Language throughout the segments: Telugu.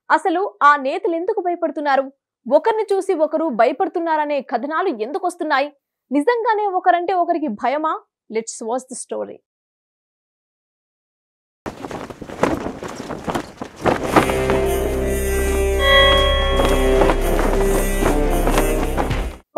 అసలు ఆ నేతలు ఎందుకు భయపడుతున్నారు? ఒకరిని చూసి ఒకరు భయపడుతున్నారనే కథనాలు ఎందుకు వస్తున్నాయి? నిజంగానే ఒకరంటే ఒకరికి భయమా? Let's watch the story.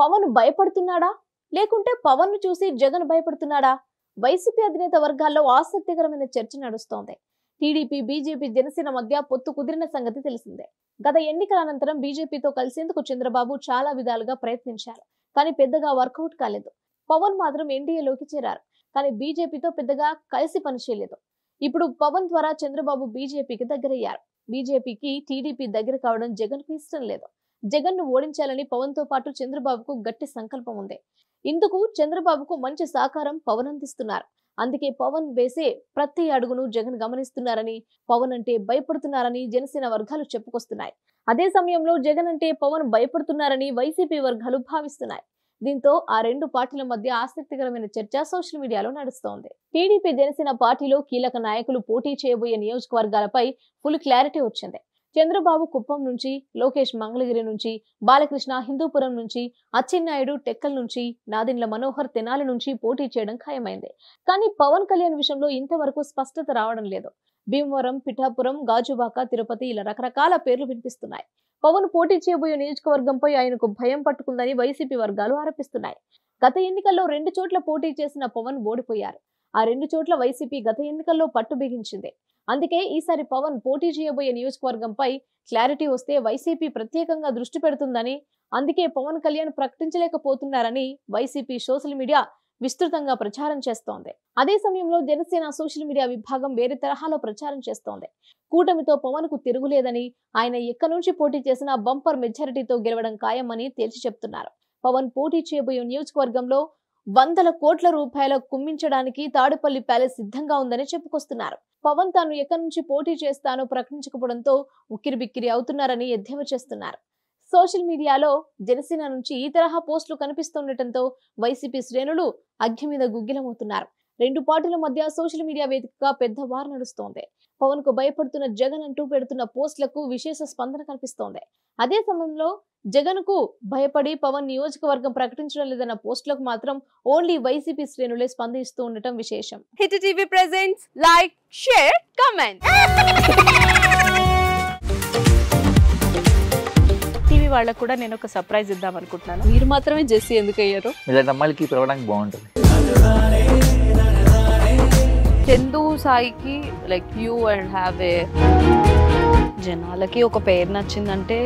Pawan భయపడుతున్నాడా? లేకుంటే పవన్ ను చూసి జగన్ భయపడుతున్నాడా? వైసీపీ అధినేత వర్గాల్లో ఆసక్తికరమైన చర్చ నడుస్తోంది. టీడీపీ, బీజేపీ, జనసేన మధ్య పొత్తు కుదిరిన సంగతి తెలిసిందే. గత ఎన్నికల అనంతరం బీజేపీతో కలిసేందుకు చంద్రబాబు చాలా విధాలుగా ప్రయత్నించారు. కానీ పెద్దగా వర్కౌట్ కాలేదు. పవన్ మాత్రం ఎన్డీఏలోకి చేరారు. కానీ బీజేపీతో పెద్దగా కలిసి పనిచేయలేదు. ఇప్పుడు పవన్ ద్వారా చంద్రబాబు బీజేపీకి దగ్గరయ్యారు. బీజేపీకి టీడీపీ దగ్గర కావడం జగన్ కు ఇష్టం లేదు. జగన్ ను ఓడించాలని పవన్ తో పాటు చంద్రబాబుకు గట్టి సంకల్పం ఉంది. ఇందుకు చంద్రబాబుకు మంచి సహకారం పవన్ అందిస్తున్నారు. అందుకే పవన్ వేసే ప్రతి అడుగును జగన్ గమనిస్తున్నారని, పవన్ అంటే భయపడుతున్నారని జనసేన వర్గాలు చెప్పుకొస్తున్నాయి. అదే సమయంలో జగన్ అంటే పవన్ భయపడుతున్నారని వైసీపీ వర్గాలు భావిస్తున్నాయి. దీంతో ఆ రెండు పార్టీల మధ్య ఆసక్తికరమైన చర్చ సోషల్ మీడియాలో నడుస్తోంది. టీడీపీ, జనసేన పార్టీలో కీలక నాయకులు పోటీ చేయబోయే నియోజకవర్గాలపై ఫుల్ క్లారిటీ వచ్చింది. చంద్రబాబు కుప్పం నుంచి, లోకేష్ మంగళగిరి నుంచి, బాలకృష్ణ హిందూపురం నుంచి, అచ్చెన్నాయుడు టెక్కల్ నుంచి, నాదెండ్ల మనోహర్ తెనాలి నుంచి పోటీ చేయడం ఖాయమైంది. కానీ పవన్ కళ్యాణ్ విషయంలో ఇంతవరకు స్పష్టత రావడం లేదు. భీమవరం, పిఠాపురం, గాజువాక, తిరుపతి ఇలా రకరకాల పేర్లు వినిపిస్తున్నాయి. పవన్ పోటీ చేయబోయే నియోజకవర్గంపై ఆయనకు భయం పట్టుకుందని వైసీపీ వర్గాలు ఆరోపిస్తున్నాయి. గత ఎన్నికల్లో 2 చోట్ల పోటీ చేసిన పవన్ ఓడిపోయారు. ఆ 2 చోట్ల వైసీపీ గత ఎన్నికల్లో పట్టు బిగించింది. అందుకే ఈసారి పవన్ పోటీ చేయబోయే నియోజకవర్గంపై క్లారిటీ వస్తే వైసీపీ ప్రత్యేకంగా దృష్టి పెడుతుందని, అందుకే పవన్ కళ్యాణ్ ప్రకటించలేకపోతున్నారని వైసీపీ సోషల్ మీడియా విస్తృతంగా ప్రచారం చేస్తోంది. అదే సమయంలో జనసేన సోషల్ మీడియా విభాగం వేరే తరహాలో ప్రచారం చేస్తోంది. కూటమితో పవన్ కు తిరుగులేదని, ఆయన ఎక్కడి నుంచి పోటీ చేసినా బంపర్ మెజారిటీతో గెలవడం ఖాయమని తేల్చి చెప్తున్నారు. పవన్ పోటీ చేయబోయే నియోజకవర్గంలో 100 కోట్ల రూపాయల కుమ్మించడానికి తాడేపల్లి ప్యాలెస్ సిద్ధంగా ఉందని చెప్పుకొస్తున్నారు. పవన్ తాను ఎక్కడి నుంచి పోటీ చేస్తానో ప్రకటించకపోవడంతో ఉక్కిరిబిక్కిరి అవుతున్నారని ఎద్దేవా చేస్తున్నారు. సోషల్ మీడియాలో జనసేన నుంచి ఈ తరహా పోస్టులు కనిపిస్తుండటంతో వైసీపీ శ్రేణులు అగ్గి మీద గుగ్గిలమవుతున్నారు. రెండు పార్టీల మధ్య సోషల్ మీడియా వేదికగా పెద్ద వార్ నడుస్తోంది. పవన్ కు భయపడుతున్న జగన్ అంటూ పెడుతున్న పోస్టులకు విశేష స్పందన కనిపిస్తోంది. అదే సమయంలో జగన్ కు భయపడి పవన్ నియోజకవర్గం ప్రకటించడం లేదన్న పోస్టులకు మాత్రం ఓన్లీ వైసీపీ శ్రేణులే స్పందిస్తూ ఉండటం విశేషం. Hit TV presents like, share, comment. TV వాళ్ళకు కూడా నేను ఒక సర్ప్రైజ్ ఇద్దాం అనుకుంటున్నాను. మీరు మాత్రమే జెస్సీ ఎందుకు అయ్యారు? ఇలాంటి అమ్మాయిలకి పిలవడానికి బాగుంటుంది. చందు సాయికి like you and have a జనాలకి ఒక పేరు నచ్చిందంటే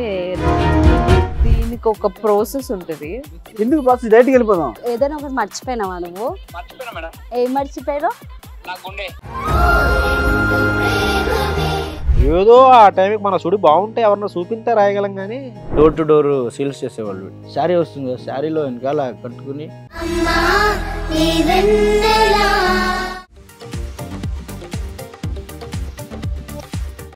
దీనికి ఒక ప్రాసెస్ ఉంటుంది. ఎందుకు బాక్స్ డైరెక్ట్‌గా వెళ్ళిపోదాం. ఏదైనా ఒకటి మర్చిపోయినావా నువ్వు? మర్చిపోయినా మేడం. ఏం మర్చిపోయావు? నా గుండె. ఏదో ఆ టైంకి మన సుడి బాగుంటే ఎవరన్నా చూపిస్తే రాయగలం కానీ డోర్ టు డోర్ సేల్స్ చేసేవాళ్ళు. శారీ వస్తుంది, శారీలో వెనకాల కట్టుకుని